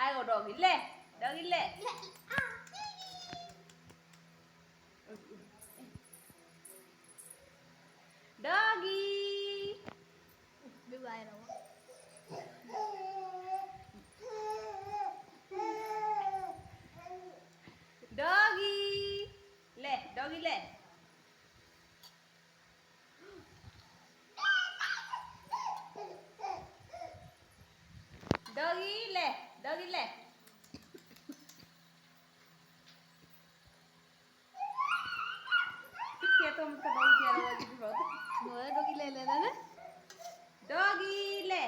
ai có doggy le doggy le doggy doggy le doggy le doggy le doggy le क्या तुम कबाई क्या रहा है किसी बात मोरा डॉगी ले लेना ना doggy le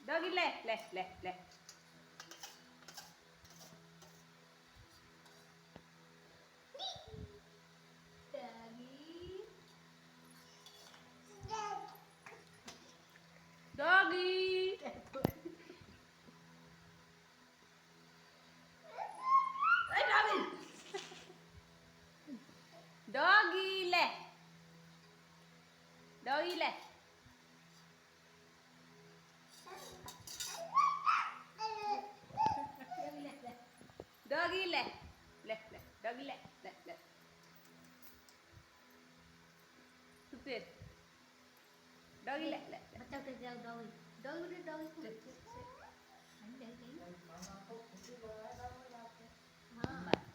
doggy le le le le doggy Ê, doggy doggy le doggy le doggy le le le doggy le le le stupid doggy le le le बच्चा के जाओ डॉगी डॉगी डॉगी ले हाँ